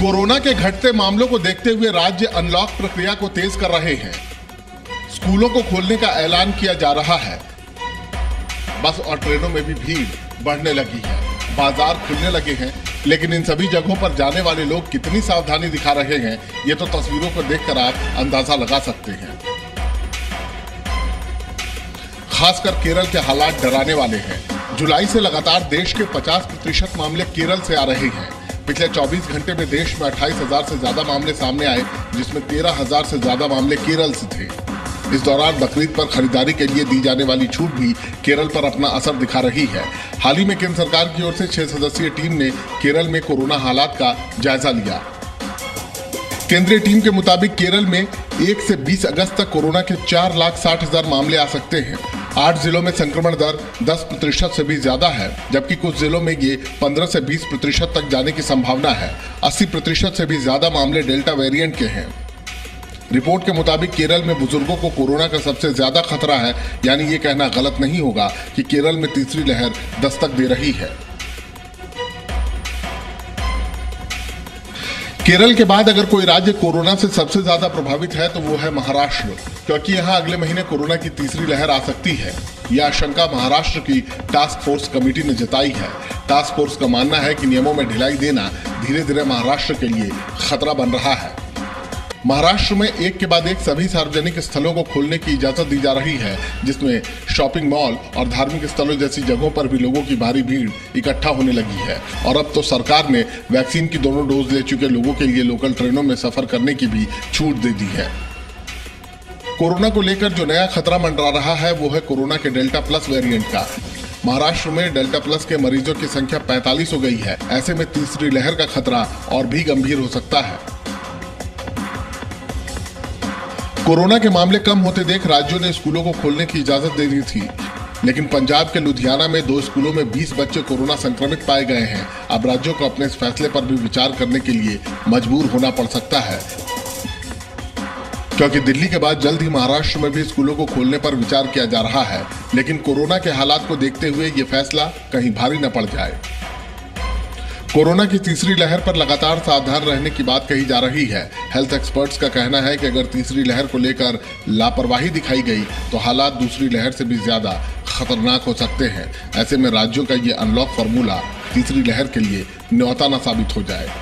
Corona के घटते मामलों को देखते हुए राज्य अनलॉक प्रक्रिया को तेज कर रहे हैं। स्कूलों को खोलने का ऐलान किया जा रहा है। बस और ट्रेनों में भी भीड़ बढ़ने लगी है। बाजार खुलने लगे हैं, लेकिन इन सभी जगहों पर जाने वाले लोग कितनी सावधानी दिखा रहे हैं, ये तो तस्वीरों को देखकर आप अंदाजा लगा सकते हैं। खासकर केरल के हालात डराने वाले हैं। जुलाई से लगातार देश के 50% मामले केरल से आ रहे हैं। पिछले 24 घंटे में देश में 28,000 से ज्यादा मामले सामने आए, जिसमें 13,000 से ज्यादा मामले केरल से थे। इस दौरान बकरीद पर खरीदारी के लिए दी जाने वाली छूट भी केरल पर अपना असर दिखा रही है। हाल ही में केंद्र सरकार की ओर से 6 सदस्यीय टीम ने केरल में कोरोना हालात का जायजा लिया। केंद्रीय टीम के मुताबिक केरल में 1 से 20 अगस्त तक कोरोना के 4,60,000 मामले आ सकते हैं। 8 जिलों में संक्रमण दर 10% से भी ज्यादा है, जबकि कुछ जिलों में ये 15 से 20% तक जाने की संभावना है। 80% से भी ज्यादा मामले डेल्टा वेरिएंट के हैं। रिपोर्ट के मुताबिक केरल में बुजुर्गों को कोरोना का सबसे ज्यादा खतरा है, यानी ये कहना गलत नहीं होगा कि केरल में तीसरी लहर दस्तक दे रही है। केरल के बाद अगर कोई राज्य कोरोना से सबसे ज्यादा प्रभावित है तो वो है महाराष्ट्र, क्योंकि यहां अगले महीने कोरोना की तीसरी लहर आ सकती है। यह आशंका महाराष्ट्र की टास्क फोर्स कमेटी ने जताई है। टास्क फोर्स का मानना है कि नियमों में ढिलाई देना धीरे धीरे महाराष्ट्र के लिए खतरा बन रहा है। महाराष्ट्र में एक के बाद एक सभी सार्वजनिक स्थलों को खोलने की इजाजत दी जा रही है, जिसमें शॉपिंग मॉल और धार्मिक स्थलों जैसी जगहों पर भी लोगों की भारी भीड़ इकट्ठा होने लगी है। और अब तो सरकार ने वैक्सीन की दोनों डोज ले चुके लोगों के लिए लोकल ट्रेनों में सफर करने की भी छूट दे दी है। कोरोना को लेकर जो नया खतरा मंडरा रहा है वो है कोरोना के डेल्टा प्लस वेरिएंट का। महाराष्ट्र में डेल्टा प्लस के मरीजों की संख्या 45 हो गई है। ऐसे में तीसरी लहर का खतरा और भी गंभीर हो सकता है। कोरोना के मामले कम होते देख राज्यों ने स्कूलों को खोलने की इजाजत दे दी थी, लेकिन पंजाब के लुधियाना में 2 स्कूलों में 20 बच्चे कोरोना संक्रमित पाए गए हैं। अब राज्यों को अपने इस फैसले पर भी विचार करने के लिए मजबूर होना पड़ सकता है, क्योंकि दिल्ली के बाद जल्द ही महाराष्ट्र में भी स्कूलों को खोलने पर विचार किया जा रहा है। लेकिन कोरोना के हालात को देखते हुए ये फैसला कहीं भारी न पड़ जाए। कोरोना की तीसरी लहर पर लगातार सावधान रहने की बात कही जा रही है। हेल्थ एक्सपर्ट्स का कहना है कि अगर तीसरी लहर को लेकर लापरवाही दिखाई गई तो हालात दूसरी लहर से भी ज्यादा खतरनाक हो सकते हैं। ऐसे में राज्यों का ये अनलॉक फार्मूला तीसरी लहर के लिए न्योता न साबित हो जाए।